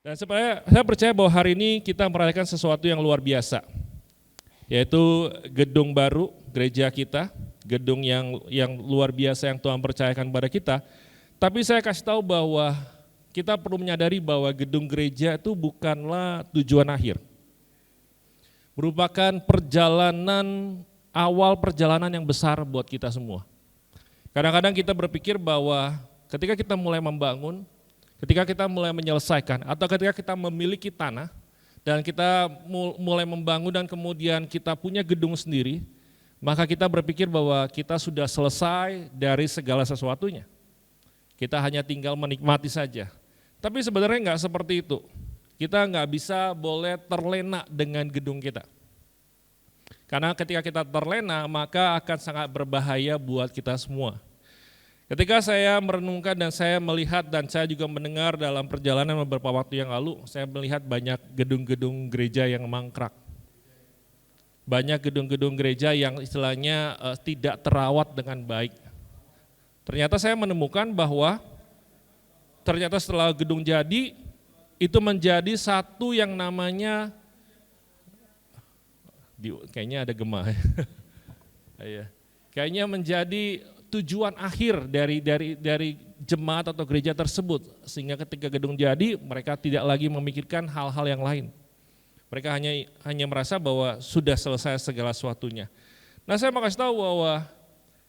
Dan saya percaya bahwa hari ini kita merayakan sesuatu yang luar biasa, yaitu gedung baru gereja kita, gedung yang luar biasa yang Tuhan percayakan pada kita. Tapi saya kasih tahu bahwa kita perlu menyadari bahwa gedung gereja itu bukanlah tujuan akhir. Merupakan awal perjalanan yang besar buat kita semua. Kadang-kadang kita berpikir bahwa ketika kita mulai membangun, ketika kita mulai menyelesaikan, atau ketika kita memiliki tanah, dan kita mulai membangun dan kemudian kita punya gedung sendiri, maka kita berpikir bahwa kita sudah selesai dari segala sesuatunya. Kita hanya tinggal menikmati saja. Tapi sebenarnya enggak seperti itu. Kita enggak boleh terlena dengan gedung kita. Karena ketika kita terlena, maka akan sangat berbahaya buat kita semua. Ketika saya merenungkan dan saya melihat dan saya juga mendengar dalam perjalanan beberapa waktu yang lalu, saya melihat banyak gedung-gedung gereja yang mangkrak. Banyak gedung-gedung gereja yang istilahnya tidak terawat dengan baik. Ternyata saya menemukan bahwa ternyata setelah gedung jadi, itu menjadi satu yang namanya, kayaknya ada gema ya. Kayaknya menjadi tujuan akhir dari jemaat atau gereja tersebut, sehingga ketika gedung jadi mereka tidak lagi memikirkan hal-hal yang lain. Mereka hanya merasa bahwa sudah selesai segala sesuatunya. Nah, saya mau kasih tahu bahwa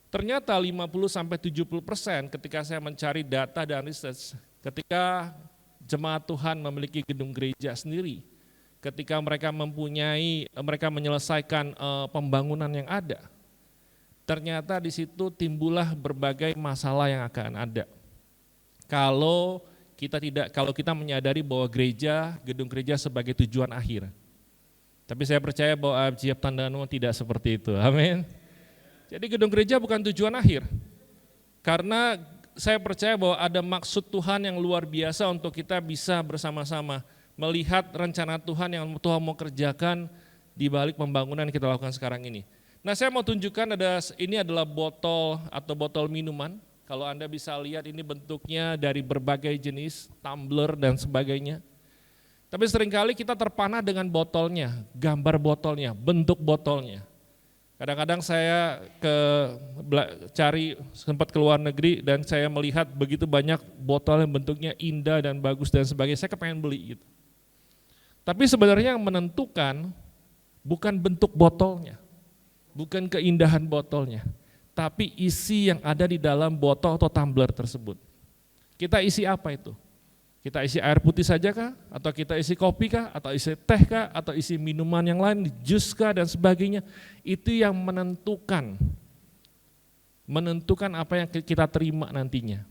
ternyata 50-70% ketika saya mencari data dan research, ketika jemaat Tuhan memiliki gedung gereja sendiri, ketika mereka menyelesaikan pembangunan yang ada, ternyata di situ timbullah berbagai masalah yang akan ada. Kalau kita menyadari bahwa gedung gereja sebagai tujuan akhir. Tapi saya percaya bahwa AFJF Tandano tidak seperti itu. Amin. Jadi gedung gereja bukan tujuan akhir. Karena saya percaya bahwa ada maksud Tuhan yang luar biasa untuk kita bisa bersama-sama melihat rencana Tuhan yang Tuhan mau kerjakan di balik pembangunan yang kita lakukan sekarang ini. Nah, saya mau tunjukkan ini adalah botol minuman. Kalau Anda bisa lihat ini bentuknya dari berbagai jenis, tumbler dan sebagainya. Tapi seringkali kita terpana dengan botolnya, gambar botolnya, bentuk botolnya. Kadang-kadang saya sempat ke luar negeri dan saya melihat begitu banyak botol yang bentuknya indah dan bagus dan sebagainya, saya kepengen beli gitu. Tapi sebenarnya yang menentukan bukan bentuk botolnya, bukan keindahan botolnya, tapi isi yang ada di dalam botol atau tumbler tersebut. Kita isi apa itu? Kita isi air putih saja kah? Atau kita isi kopi kah? Atau isi teh kah? Atau isi minuman yang lain, jus kah dan sebagainya. Itu yang menentukan apa yang kita terima nantinya.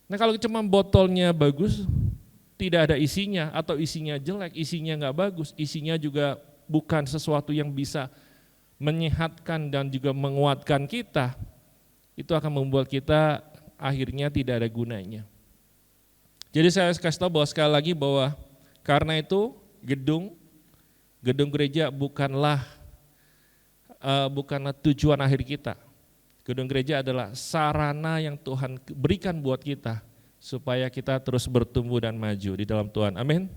Nah, kalau cuma botolnya bagus, tidak ada isinya, atau isinya jelek, isinya nggak bagus, isinya juga bukan sesuatu yang bisa menyehatkan dan juga menguatkan kita, itu akan membuat kita akhirnya tidak ada gunanya. Jadi saya kasih tahu bahwa sekali lagi bahwa karena itu gedung gereja bukanlah tujuan akhir kita. Gedung gereja adalah sarana yang Tuhan berikan buat kita supaya kita terus bertumbuh dan maju di dalam Tuhan. Amin.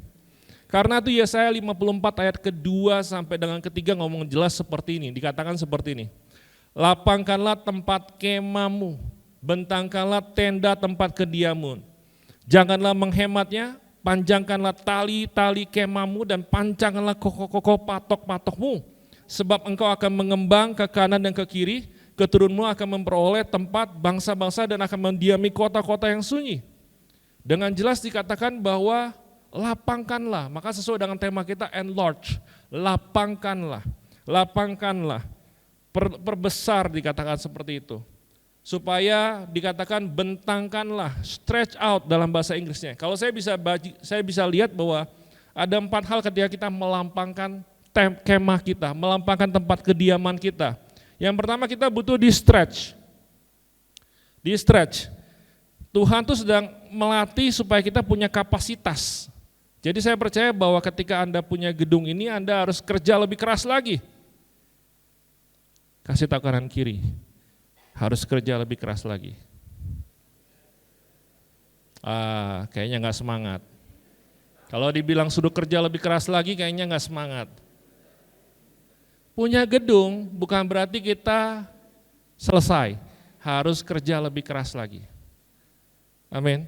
Karena itu Yesaya 54 ayat kedua sampai dengan ketiga ngomong jelas seperti ini, dikatakan seperti ini. Lapangkanlah tempat kemahmu, bentangkanlah tenda tempat kediamu. Janganlah menghematnya, panjangkanlah tali-tali kemahmu dan pancangkanlah kokoh-kokoh patok-patokmu. Sebab engkau akan mengembang ke kanan dan ke kiri, keturunmu akan memperoleh tempat bangsa-bangsa dan akan mendiami kota-kota yang sunyi. Dengan jelas dikatakan bahwa lapangkanlah, maka sesuai dengan tema kita enlarge, lapangkanlah, perbesar dikatakan seperti itu. Supaya dikatakan bentangkanlah, stretch out dalam bahasa Inggrisnya. Kalau saya bisa lihat bahwa ada 4 hal ketika kita melampangkan kemah kita, melampangkan tempat kediaman kita. Yang pertama kita butuh di stretch. Tuhan tuh sedang melatih supaya kita punya kapasitas. Jadi saya percaya bahwa ketika Anda punya gedung ini, Anda harus kerja lebih keras lagi. Kasih tahu kanan kiri, harus kerja lebih keras lagi. Kayaknya nggak semangat. Kalau dibilang suruh kerja lebih keras lagi kayaknya nggak semangat. Punya gedung bukan berarti kita selesai, harus kerja lebih keras lagi. Amin.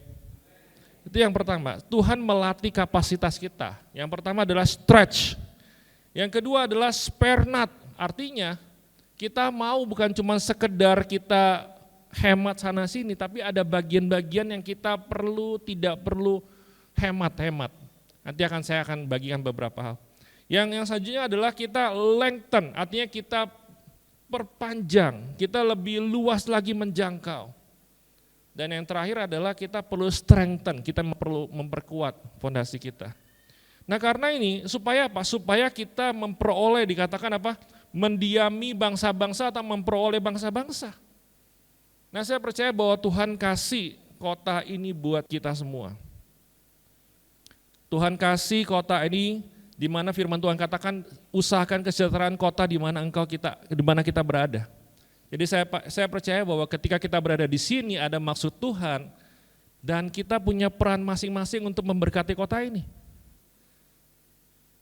Itu yang pertama, Tuhan melatih kapasitas kita. Yang pertama adalah stretch. Yang kedua adalah spare not, artinya kita mau bukan cuma sekedar kita hemat sana sini, tapi ada bagian-bagian yang kita tidak perlu hemat-hemat. Nanti saya akan bagikan beberapa hal. Yang selanjutnya adalah kita lengthen, artinya kita perpanjang, kita lebih luas lagi menjangkau. Dan yang terakhir adalah kita perlu strengthen, kita perlu memperkuat fondasi kita. Nah karena ini supaya apa? Supaya kita memperoleh, dikatakan apa? Mendiami bangsa-bangsa atau memperoleh bangsa-bangsa. Nah saya percaya bahwa Tuhan kasih kota ini buat kita semua. Tuhan kasih kota ini di mana firman Tuhan katakan usahakan kesejahteraan kota di mana kita berada. Jadi saya percaya bahwa ketika kita berada di sini ada maksud Tuhan dan kita punya peran masing-masing untuk memberkati kota ini.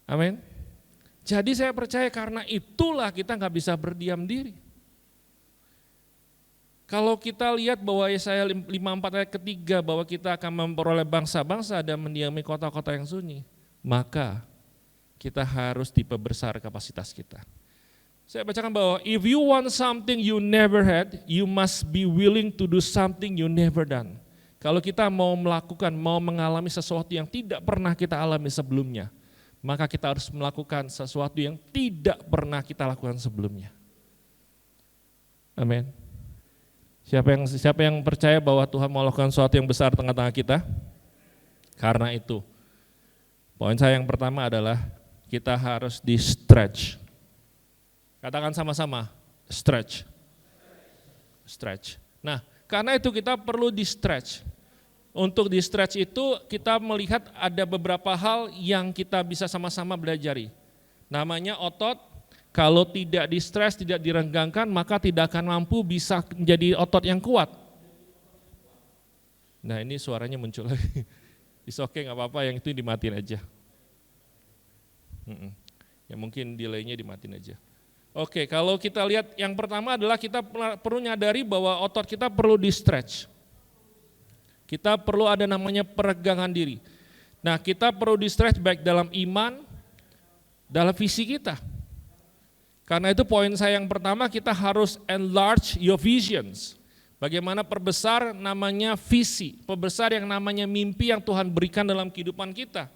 Amin. Jadi saya percaya karena itulah kita nggak bisa berdiam diri. Kalau kita lihat bahwa Yesaya 54 ayat ketiga bahwa kita akan memperoleh bangsa-bangsa dan mendiami kota-kota yang sunyi, maka kita harus diperbesar kapasitas kita. Saya bacakan bahwa if you want something you never had, you must be willing to do something you never done. Kalau kita mau mengalami sesuatu yang tidak pernah kita alami sebelumnya, maka kita harus melakukan sesuatu yang tidak pernah kita lakukan sebelumnya. Amin. Siapa yang percaya bahwa Tuhan mau lakukan sesuatu yang besar tengah-tengah kita? Karena itu, poin saya yang pertama adalah kita harus di stretch. Katakan sama-sama, stretch. Stretch. Nah, karena itu kita perlu di stretch. Untuk di stretch itu kita melihat ada beberapa hal yang kita bisa sama-sama belajari. Namanya otot, kalau tidak di stretch, tidak direnggangkan, maka tidak akan mampu bisa menjadi otot yang kuat. Nah ini suaranya muncul lagi. It's okay, gak apa-apa, yang itu dimatiin aja. Ya mungkin delaynya dimatiin aja. Oke, kalau kita lihat yang pertama adalah kita perlu nyadari bahwa otot kita perlu di stretch. Kita perlu ada namanya peregangan diri. Nah kita perlu di stretch baik dalam iman, dalam visi kita. Karena itu poin saya yang pertama kita harus enlarge your visions. Bagaimana perbesar namanya visi, perbesar yang namanya mimpi yang Tuhan berikan dalam kehidupan kita.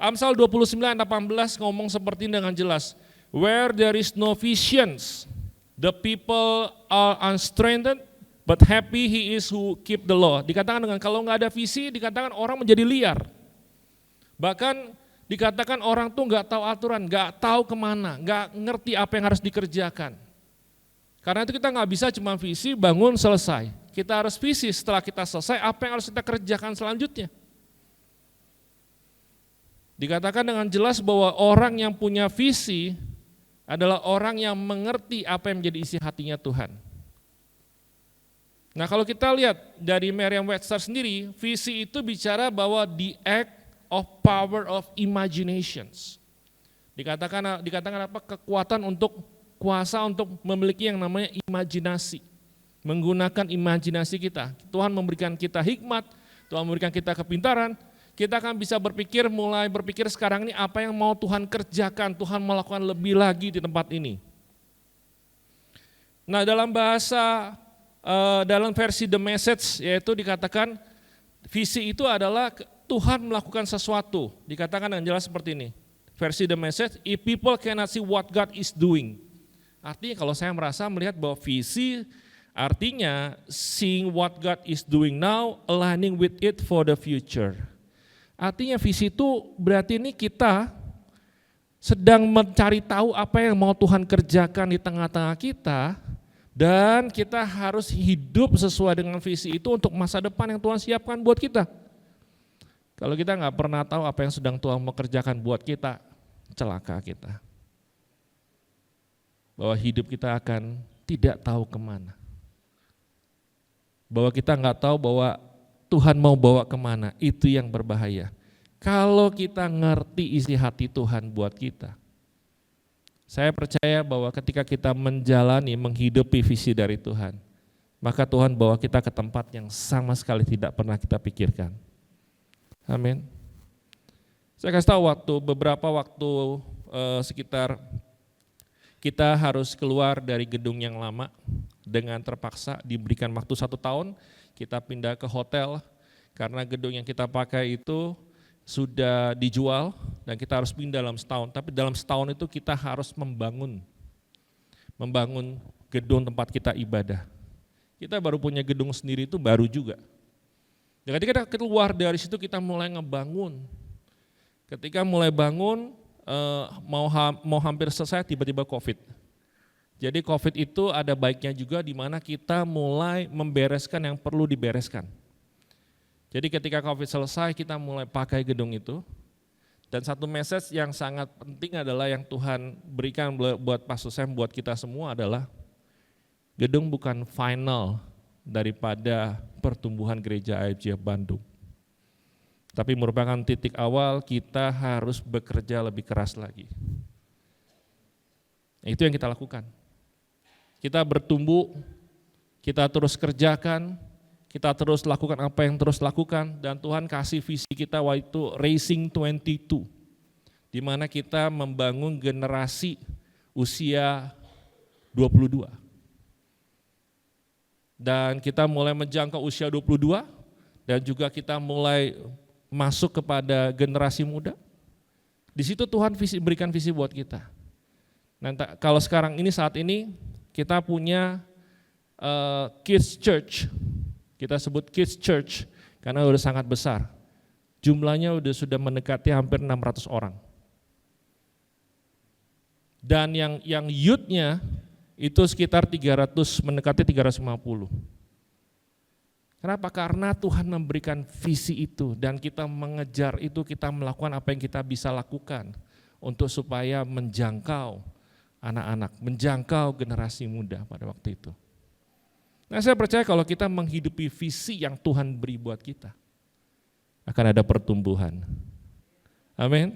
Amsal 29:18 ngomong seperti ini dengan jelas. Where there is no visions, the people are unstrengthened, but happy he is who keep the law. Dikatakan dengan kalau nggak ada visi, dikatakan orang menjadi liar. Bahkan dikatakan orang tuh nggak tahu aturan, nggak tahu kemana, nggak ngerti apa yang harus dikerjakan. Karena itu kita nggak bisa cuma visi, bangun, selesai. Kita harus visi setelah kita selesai, apa yang harus kita kerjakan selanjutnya. Dikatakan dengan jelas bahwa orang yang punya visi adalah orang yang mengerti apa yang menjadi isi hatinya Tuhan. Nah kalau kita lihat dari Merriam-Webster sendiri, visi itu bicara bahwa the act of power of imaginations. Dikatakan apa? Kekuatan untuk kuasa untuk memiliki yang namanya imajinasi. Menggunakan imajinasi kita. Tuhan memberikan kita hikmat, Tuhan memberikan kita kepintaran. Kita akan bisa mulai berpikir sekarang ini apa yang mau Tuhan kerjakan, Tuhan melakukan lebih lagi di tempat ini. Nah dalam versi The Message yaitu dikatakan visi itu adalah Tuhan melakukan sesuatu, dikatakan dengan jelas seperti ini. Versi The Message, if people cannot see what God is doing. Artinya kalau saya melihat bahwa visi artinya seeing what God is doing now, aligning with it for the future. Artinya visi itu berarti ini kita sedang mencari tahu apa yang mau Tuhan kerjakan di tengah-tengah kita dan kita harus hidup sesuai dengan visi itu untuk masa depan yang Tuhan siapkan buat kita. Kalau kita nggak pernah tahu apa yang sedang Tuhan mau kerjakan buat kita, celaka kita. Bahwa hidup kita akan tidak tahu kemana. Bahwa kita nggak tahu bahwa Tuhan mau bawa kemana, itu yang berbahaya. Kalau kita ngerti isi hati Tuhan buat kita, saya percaya bahwa ketika kita menjalani, menghidupi visi dari Tuhan, maka Tuhan bawa kita ke tempat yang sama sekali tidak pernah kita pikirkan. Amin. Saya kasih tahu beberapa waktu sekitar kita harus keluar dari gedung yang lama dengan terpaksa diberikan waktu 1 tahun, kita pindah ke hotel karena gedung yang kita pakai itu sudah dijual dan kita harus pindah dalam setahun. Tapi dalam setahun itu kita harus membangun gedung tempat kita ibadah. Kita baru punya gedung sendiri itu baru juga. Dan ketika kita keluar dari situ kita mulai ngebangun. Ketika mulai bangun mau hampir selesai tiba-tiba COVID. Jadi COVID itu ada baiknya juga di mana kita mulai membereskan yang perlu dibereskan. Jadi ketika COVID selesai kita mulai pakai gedung itu. Dan satu message yang sangat penting adalah yang Tuhan berikan buat Pastor Sam, buat kita semua adalah gedung bukan final daripada pertumbuhan gereja IFGF Bandung. Tapi merupakan titik awal kita harus bekerja lebih keras lagi. Itu yang kita lakukan. Kita bertumbuh, kita terus kerjakan, kita terus lakukan apa yang terus lakukan, dan Tuhan kasih visi kita waktu itu Racing 22, di mana kita membangun generasi usia 22. Dan kita mulai menjangkau usia 22, dan juga kita mulai masuk kepada generasi muda. Di situ Tuhan berikan visi buat kita. Nah, kalau sekarang ini saat ini kita punya Kids Church. Kita sebut Kids Church karena udah sangat besar. Jumlahnya sudah mendekati hampir 600 orang. Dan yang youth-nya itu sekitar 300, mendekati 350. Kenapa? Karena Tuhan memberikan visi itu dan kita mengejar itu, kita melakukan apa yang kita bisa lakukan untuk supaya menjangkau anak-anak, menjangkau generasi muda pada waktu itu. Nah, saya percaya kalau kita menghidupi visi yang Tuhan beri buat kita, akan ada pertumbuhan. Amin.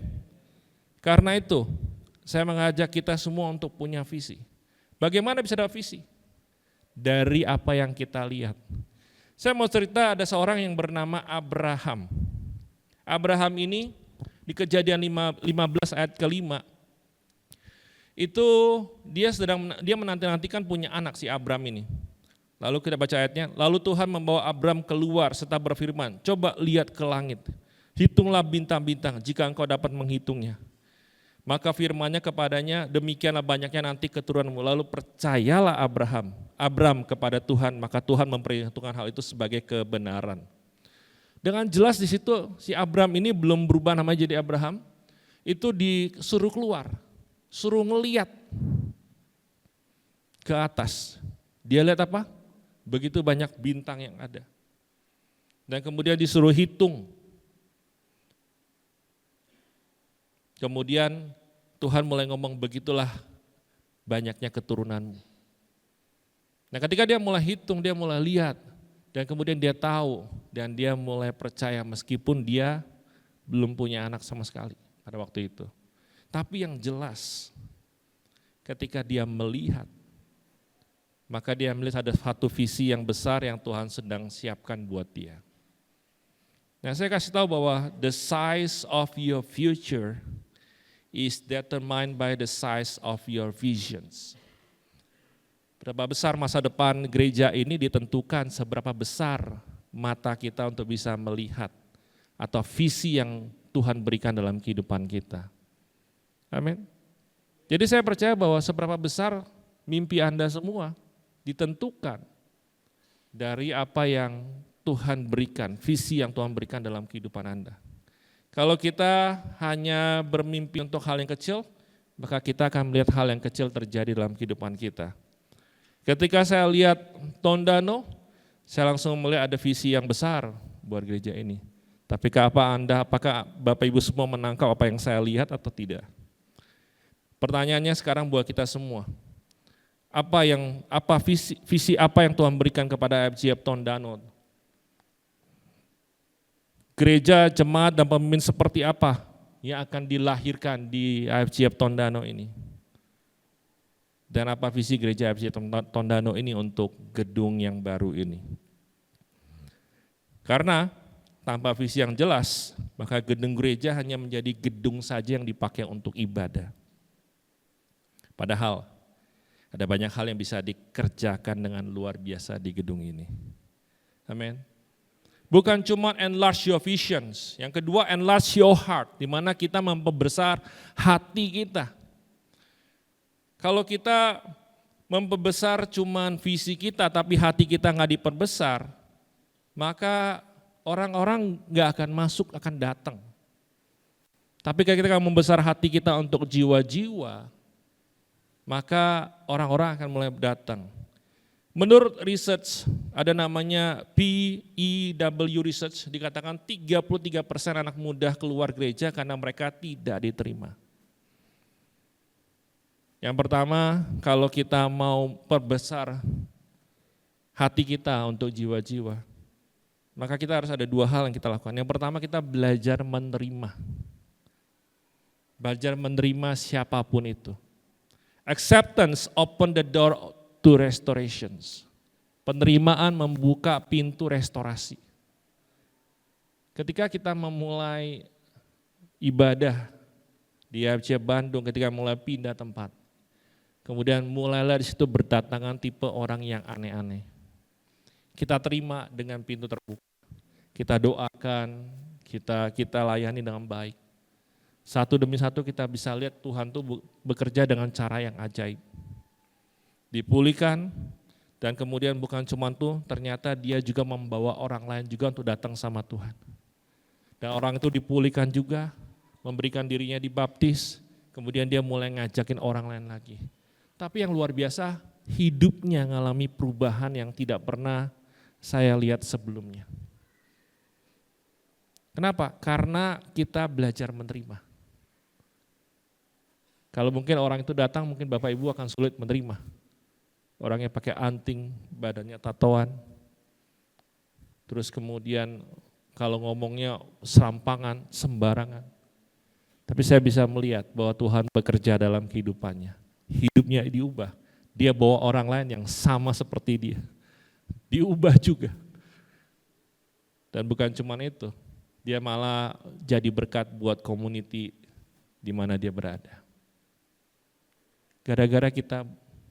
Karena itu, saya mengajak kita semua untuk punya visi. Bagaimana bisa ada visi? Dari apa yang kita lihat. Saya mau cerita ada seorang yang bernama Abraham. Abraham ini di Kejadian 15 ayat ke-5, itu dia menanti-nantikan punya anak si Abram ini. Lalu kita baca ayatnya, lalu Tuhan membawa Abram keluar serta berfirman, coba lihat ke langit, hitunglah bintang-bintang jika engkau dapat menghitungnya. Maka firman-Nya kepadanya, demikianlah banyaknya nanti keturunanmu. Lalu percayalah Abram kepada Tuhan, maka Tuhan memperhitungkan hal itu sebagai kebenaran. Dengan jelas di situ si Abram ini belum berubah namanya jadi Abraham, itu disuruh keluar, suruh ngeliat ke atas. Dia lihat apa? Begitu banyak bintang yang ada. Dan kemudian disuruh hitung. Kemudian Tuhan mulai ngomong, begitulah banyaknya keturunanmu. Nah, ketika dia mulai hitung, dia mulai lihat, dan kemudian dia tahu, dan dia mulai percaya meskipun dia belum punya anak sama sekali pada waktu itu. Tapi yang jelas, ketika dia melihat, maka dia melihat ada satu visi yang besar yang Tuhan sedang siapkan buat dia. Nah, saya kasih tahu bahwa the size of your future is determined by the size of your visions. Berapa besar masa depan gereja ini ditentukan seberapa besar mata kita untuk bisa melihat atau visi yang Tuhan berikan dalam kehidupan kita. Amin. Jadi saya percaya bahwa seberapa besar mimpi Anda semua ditentukan dari apa yang Tuhan berikan, visi yang Tuhan berikan dalam kehidupan Anda. Kalau kita hanya bermimpi untuk hal yang kecil, maka kita akan melihat hal yang kecil terjadi dalam kehidupan kita. Ketika saya lihat Tondano, saya langsung melihat ada visi yang besar buat gereja ini. Tapi apakah Bapak Ibu semua menangkap apa yang saya lihat atau tidak? Pertanyaannya sekarang buat kita semua. Visi apa yang Tuhan berikan kepada IFGF Tondano? gereja, jemaat, dan pemimpin seperti apa yang akan dilahirkan di AFCF Tondano ini. Dan apa visi gereja AFCF Tondano ini untuk gedung yang baru ini. Karena tanpa visi yang jelas, maka gedung gereja hanya menjadi gedung saja yang dipakai untuk ibadah. Padahal ada banyak hal yang bisa dikerjakan dengan luar biasa di gedung ini. Amin. Bukan cuma enlarge your visions, yang kedua enlarge your heart, di mana kita memperbesar hati kita. Kalau kita memperbesar cuma visi kita, tapi hati kita nggak diperbesar, maka orang-orang nggak akan masuk, akan datang. Tapi kalau kita membesar hati kita untuk jiwa-jiwa, maka orang-orang akan mulai datang. Menurut research, ada namanya PEW Research, dikatakan 33% anak muda keluar gereja karena mereka tidak diterima. Yang pertama, kalau kita mau perbesar hati kita untuk jiwa-jiwa, maka kita harus ada dua hal yang kita lakukan. Yang pertama, kita belajar menerima. Belajar menerima siapapun itu. Acceptance open the door to restorations. Penerimaan membuka pintu restorasi. Ketika kita memulai ibadah di AFC Bandung, ketika mulai pindah tempat, kemudian mulailah di situ berdatangan tipe orang yang aneh-aneh. Kita terima dengan pintu terbuka. Kita doakan, kita layani dengan baik. Satu demi satu kita bisa lihat Tuhan tuh bekerja dengan cara yang ajaib. Dipulihkan, dan kemudian bukan cuma itu, ternyata dia juga membawa orang lain juga untuk datang sama Tuhan. Dan orang itu dipulihkan juga, memberikan dirinya dibaptis, kemudian dia mulai ngajakin orang lain lagi. Tapi yang luar biasa, hidupnya mengalami perubahan yang tidak pernah saya lihat sebelumnya. Kenapa? Karena kita belajar menerima. Kalau mungkin orang itu datang, mungkin Bapak Ibu akan sulit menerima. Orangnya pakai anting, badannya tatoan. Terus kemudian kalau ngomongnya serampangan, sembarangan. Tapi saya bisa melihat bahwa Tuhan bekerja dalam kehidupannya. Hidupnya diubah. Dia bawa orang lain yang sama seperti dia. Diubah juga. Dan bukan cuma itu, dia malah jadi berkat buat community di mana dia berada. Gara-gara kita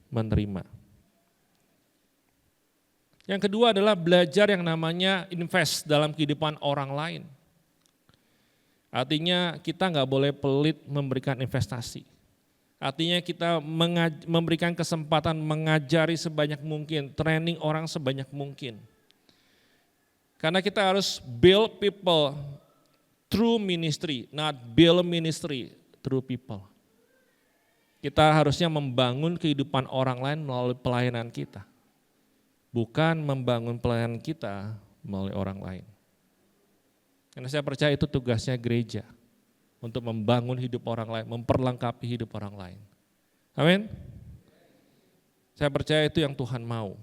menerima. Yang kedua adalah belajar yang namanya invest dalam kehidupan orang lain. Artinya kita nggak boleh pelit memberikan investasi. Artinya kita memberikan kesempatan mengajari sebanyak mungkin, training orang sebanyak mungkin. Karena kita harus build people through ministry, not build ministry through people. Kita harusnya membangun kehidupan orang lain melalui pelayanan kita. Bukan membangun pelayanan kita melalui orang lain. Karena saya percaya itu tugasnya gereja. Untuk membangun hidup orang lain, memperlengkapi hidup orang lain. Amin. Saya percaya itu yang Tuhan mau.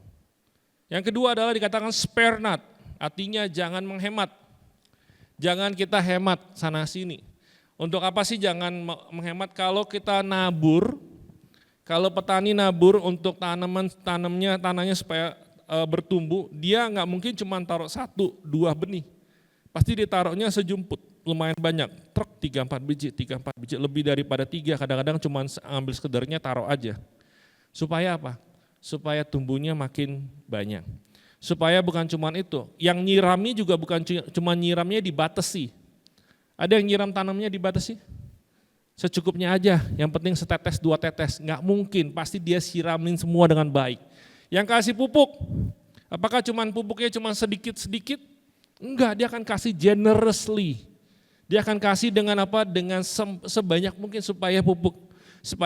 Yang kedua adalah dikatakan spare not. Artinya jangan menghemat. Jangan kita hemat sana sini. Untuk apa sih jangan menghemat? Kalau kita nabur, kalau petani nabur untuk tanamnya supaya bertumbuh, dia nggak mungkin cuma taruh 1-2 benih. Pasti ditaruhnya sejumput, lumayan banyak. Truk 3-4 biji, lebih daripada 3, kadang-kadang cuma ambil sekedarnya taruh aja. Supaya apa? Supaya tumbuhnya makin banyak. Supaya bukan cuma itu, yang nyirami juga bukan cuma nyiramnya dibatasi. Ada yang nyiram tanamnya dibatasi? Secukupnya aja, yang penting setetes 2 tetes, nggak mungkin, pasti dia siramin semua dengan baik. Yang kasih pupuk, apakah pupuknya cuma sedikit-sedikit? Enggak, dia akan kasih generously. Dia akan kasih dengan apa? Dengan sebanyak mungkin supaya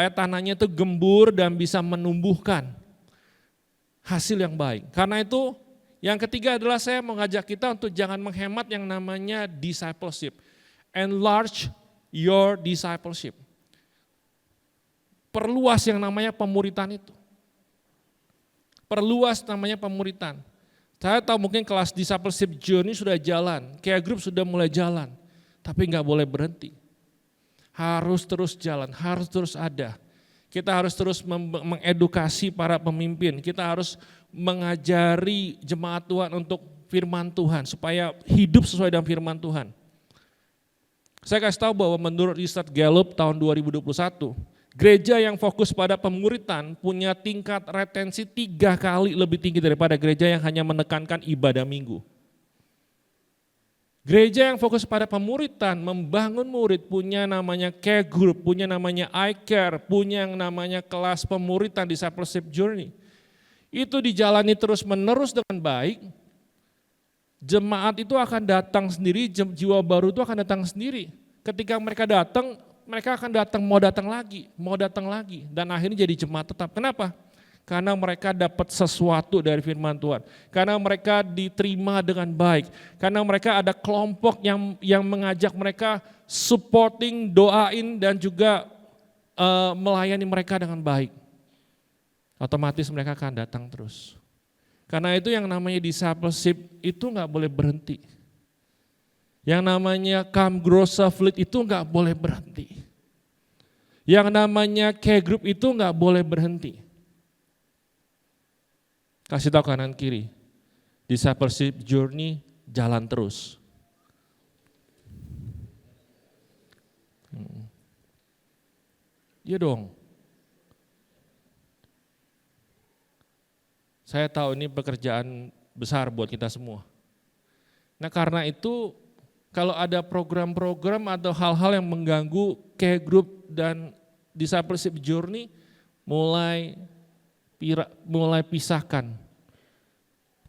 tanahnya itu gembur dan bisa menumbuhkan hasil yang baik. Karena itu yang ketiga adalah saya mengajak kita untuk jangan menghemat yang namanya discipleship. Enlarge your discipleship. Perluas yang namanya pemuritan itu. Perluas namanya pemuritan. Saya tahu mungkin kelas discipleship journey sudah jalan, care group sudah mulai jalan, tapi nggak boleh berhenti. Harus terus jalan, harus terus ada. Kita harus terus mengedukasi para pemimpin, kita harus mengajari jemaat Tuhan untuk firman Tuhan, supaya hidup sesuai dengan firman Tuhan. Saya kasih tahu bahwa menurut riset Gallup tahun 2021, gereja yang fokus pada pemuritan punya tingkat retensi 3 kali lebih tinggi daripada gereja yang hanya menekankan ibadah minggu. Gereja yang fokus pada pemuritan, membangun murid, punya namanya care group, punya namanya I-Care, punya yang namanya kelas pemuritan discipleship journey. Itu dijalani terus menerus dengan baik, jemaat itu akan datang sendiri, jiwa baru itu akan datang sendiri. Ketika mereka datang, mereka akan datang, mau datang lagi. Dan akhirnya jadi jemaat tetap. Kenapa? Karena mereka dapat sesuatu dari firman Tuhan. Karena mereka diterima dengan baik. Karena mereka ada kelompok yang mengajak mereka supporting, doain, dan juga melayani mereka dengan baik. Otomatis mereka akan datang terus. Karena itu yang namanya discipleship itu nggak boleh berhenti. Yang namanya come grow fleet itu nggak boleh berhenti. Yang namanya care group itu nggak boleh berhenti. Kasih tahu kanan kiri, discipleship journey jalan terus. Iya dong. Saya tahu ini pekerjaan besar buat kita semua. Nah karena itu kalau ada program-program atau hal-hal yang mengganggu care group dan discipleship journey, mulai pisahkan.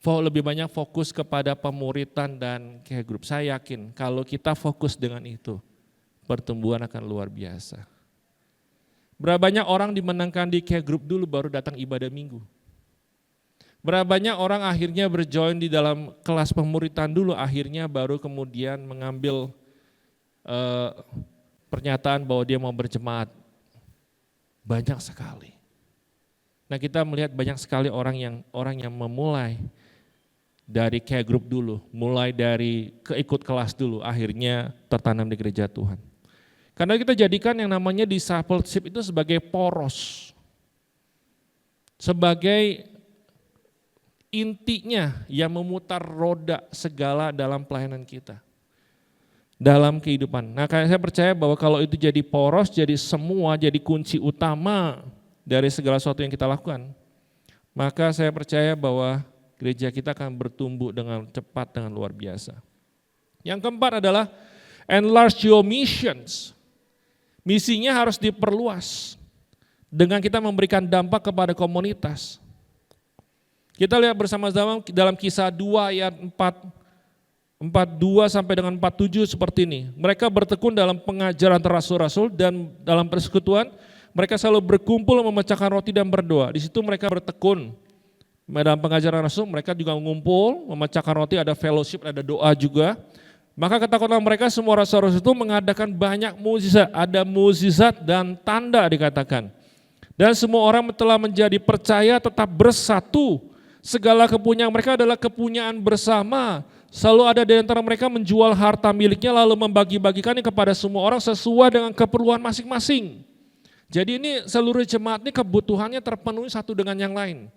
Lebih banyak fokus kepada pemuritan dan care group. Saya yakin kalau kita fokus dengan itu, pertumbuhan akan luar biasa. Berapa banyak orang dimenangkan di care group dulu baru datang ibadah minggu. Berapa banyak orang akhirnya berjoin di dalam kelas pemuritan dulu, akhirnya baru kemudian mengambil pernyataan bahwa dia mau berjemaat. Banyak sekali. Nah kita melihat banyak sekali orang yang memulai dari care group dulu, mulai dari keikut kelas dulu, akhirnya tertanam di gereja Tuhan. Karena kita jadikan yang namanya discipleship itu sebagai poros, sebagai intinya yang memutar roda segala dalam pelayanan kita, dalam kehidupan. Nah saya percaya bahwa kalau itu jadi poros, jadi semua, jadi kunci utama dari segala sesuatu yang kita lakukan, maka saya percaya bahwa gereja kita akan bertumbuh dengan cepat, dengan luar biasa. Yang keempat adalah enlarge your missions. Misinya harus diperluas dengan kita memberikan dampak kepada komunitas. Kita lihat bersama-sama dalam Kisah 2 ayat 42 sampai dengan 47 seperti ini. Mereka bertekun dalam pengajaran rasul-rasul dan dalam persekutuan. Mereka selalu berkumpul memecahkan roti dan berdoa. Di situ mereka bertekun. Dalam pengajaran rasul mereka juga mengumpul, memecahkan roti, ada fellowship, ada doa juga. Maka ketakutan mereka semua rasul-rasul itu mengadakan banyak mukjizat, ada mukjizat dan tanda dikatakan. Dan semua orang telah menjadi percaya tetap bersatu. Segala kepunyaan mereka adalah kepunyaan bersama. Selalu ada di antara mereka menjual harta miliknya lalu membagi-bagikannya kepada semua orang sesuai dengan keperluan masing-masing. Jadi ini seluruh jemaat ini kebutuhannya terpenuhi satu dengan yang lain.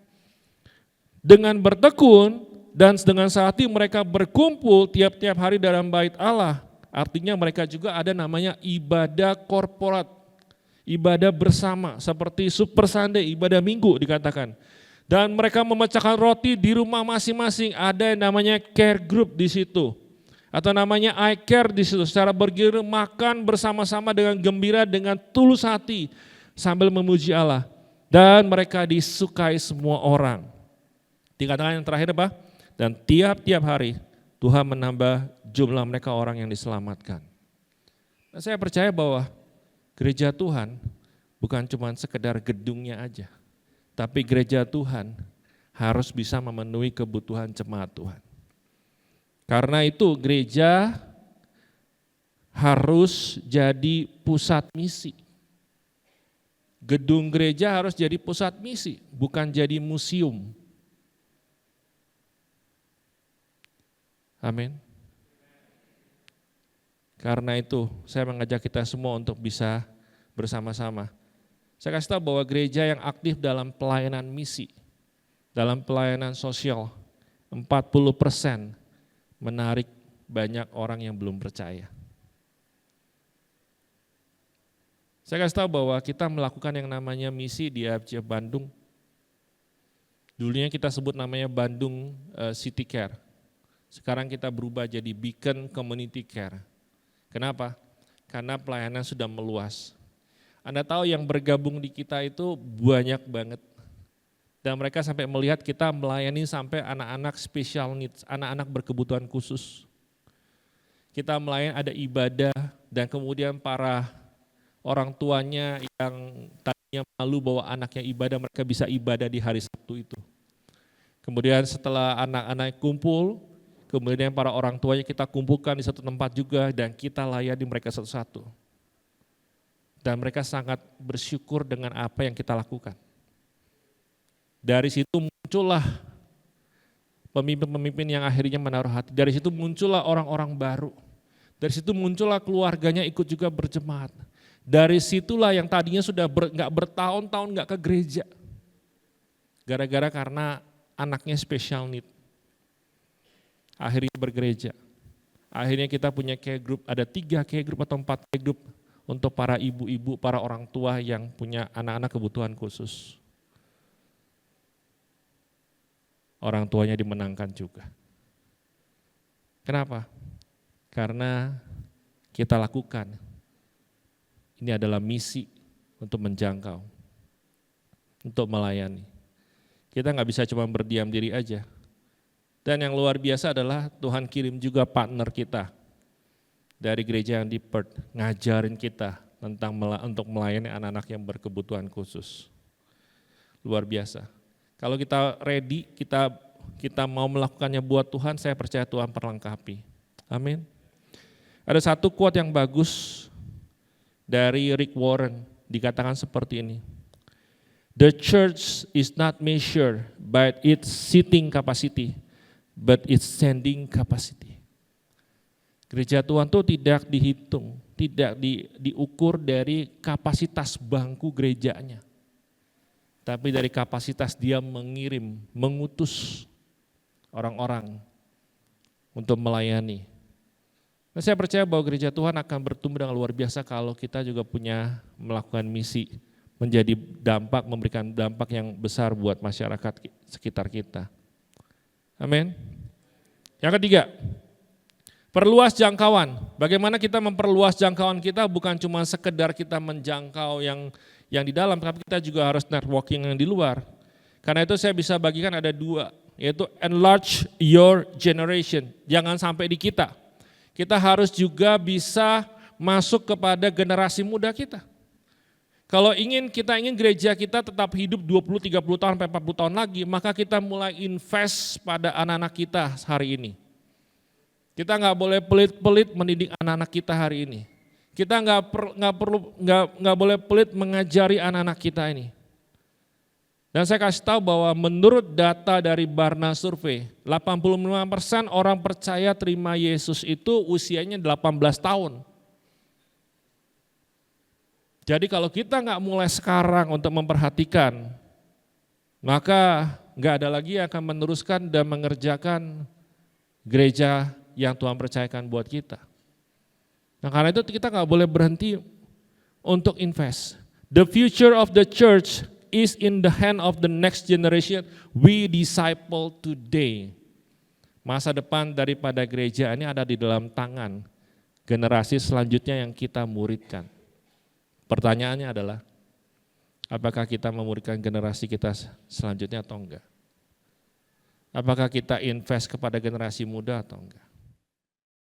Dengan bertekun dan dengan sehati mereka berkumpul tiap-tiap hari dalam bait Allah. Artinya mereka juga ada namanya ibadah korporat, ibadah bersama seperti Super Sunday, ibadah minggu dikatakan. Dan mereka memecahkan roti di rumah masing-masing, ada yang namanya care group di situ. Atau namanya I-Care di situ, secara bergilir makan bersama-sama dengan gembira, dengan tulus hati sambil memuji Allah. Dan mereka disukai semua orang. Dikatakan yang terakhir apa? Dan tiap-tiap hari Tuhan menambah jumlah mereka orang yang diselamatkan. Nah, saya percaya bahwa gereja Tuhan bukan cuma sekedar gedungnya aja. Tapi gereja Tuhan harus bisa memenuhi kebutuhan jemaat Tuhan. Karena itu gereja harus jadi pusat misi. Gedung gereja harus jadi pusat misi, bukan jadi museum. Amin. Karena itu saya mengajak kita semua untuk bisa bersama-sama. Saya kasih tahu bahwa gereja yang aktif dalam pelayanan misi, dalam pelayanan sosial, 40% menarik banyak orang yang belum percaya. Saya kasih tahu bahwa kita melakukan yang namanya misi di AFC Bandung. Dulunya kita sebut namanya Bandung City Care. Sekarang kita berubah jadi Beacon Community Care. Kenapa? Karena pelayanan sudah meluas. Anda tahu yang bergabung di kita itu banyak banget. Dan mereka sampai melihat kita melayani sampai anak-anak special needs, anak-anak berkebutuhan khusus. Kita melayani ada ibadah dan kemudian para orang tuanya yang tadinya malu bahwa anaknya ibadah, mereka bisa ibadah di hari Sabtu itu. Kemudian setelah anak-anak kumpul, kemudian para orang tuanya kita kumpulkan di satu tempat juga dan kita layani mereka satu-satu. Dan mereka sangat bersyukur dengan apa yang kita lakukan. Dari situ muncullah pemimpin-pemimpin yang akhirnya menaruh hati. Dari situ muncullah orang-orang baru. Dari situ muncullah keluarganya ikut juga berjemaat. Dari situlah yang tadinya sudah nggak bertahun-tahun nggak ke gereja. Gara-gara karena anaknya special need. Akhirnya bergereja. Akhirnya kita punya care group, ada 3 care group atau 4 care group untuk para ibu-ibu, para orang tua yang punya anak-anak kebutuhan khusus. Orang tuanya dimenangkan juga. Kenapa? Karena kita lakukan. Ini adalah misi untuk menjangkau, untuk melayani. Kita nggak bisa cuma berdiam diri aja. Dan yang luar biasa adalah Tuhan kirim juga partner kita dari gereja yang di Perth, ngajarin kita tentang untuk melayani anak-anak yang berkebutuhan khusus. Luar biasa. Kalau kita ready, kita mau melakukannya buat Tuhan, saya percaya Tuhan perlengkapi. Amin. Ada satu quote yang bagus dari Rick Warren, dikatakan seperti ini. The church is not measured by its seating capacity, but its sending capacity. Gereja Tuhan itu tidak dihitung, tidak diukur dari kapasitas bangku gerejanya. Tapi dari kapasitas dia mengirim, mengutus orang-orang untuk melayani. Nah, saya percaya bahwa gereja Tuhan akan bertumbuh dengan luar biasa kalau kita juga punya melakukan misi, menjadi dampak, memberikan dampak yang besar buat masyarakat sekitar kita. Amin. Yang ketiga, perluas jangkauan. Bagaimana kita memperluas jangkauan kita bukan cuma sekedar kita menjangkau yang di dalam, tapi kita juga harus networking yang di luar. Karena itu saya bisa bagikan ada 2, yaitu enlarge your generation. Jangan sampai di kita. Kita harus juga bisa masuk kepada generasi muda kita. Kalau kita ingin gereja kita tetap hidup 20, 30 tahun, sampai 40 tahun lagi, maka kita mulai invest pada anak-anak kita hari ini. Kita nggak boleh pelit-pelit mendidik anak-anak kita hari ini. Kita nggak boleh pelit mengajari anak-anak kita ini. Dan saya kasih tahu bahwa menurut data dari Barna Survey, 85% orang percaya terima Yesus itu usianya 18 tahun. Jadi kalau kita nggak mulai sekarang untuk memperhatikan, maka nggak ada lagi yang akan meneruskan dan mengerjakan gereja yang Tuhan percayakan buat kita. Nah karena itu kita nggak boleh berhenti untuk invest. The future of the church is in the hand of the next generation. We disciple today. Masa depan daripada gereja ini ada di dalam tangan generasi selanjutnya yang kita muridkan. Pertanyaannya adalah, apakah kita memuridkan generasi kita selanjutnya atau enggak? Apakah kita invest kepada generasi muda atau enggak?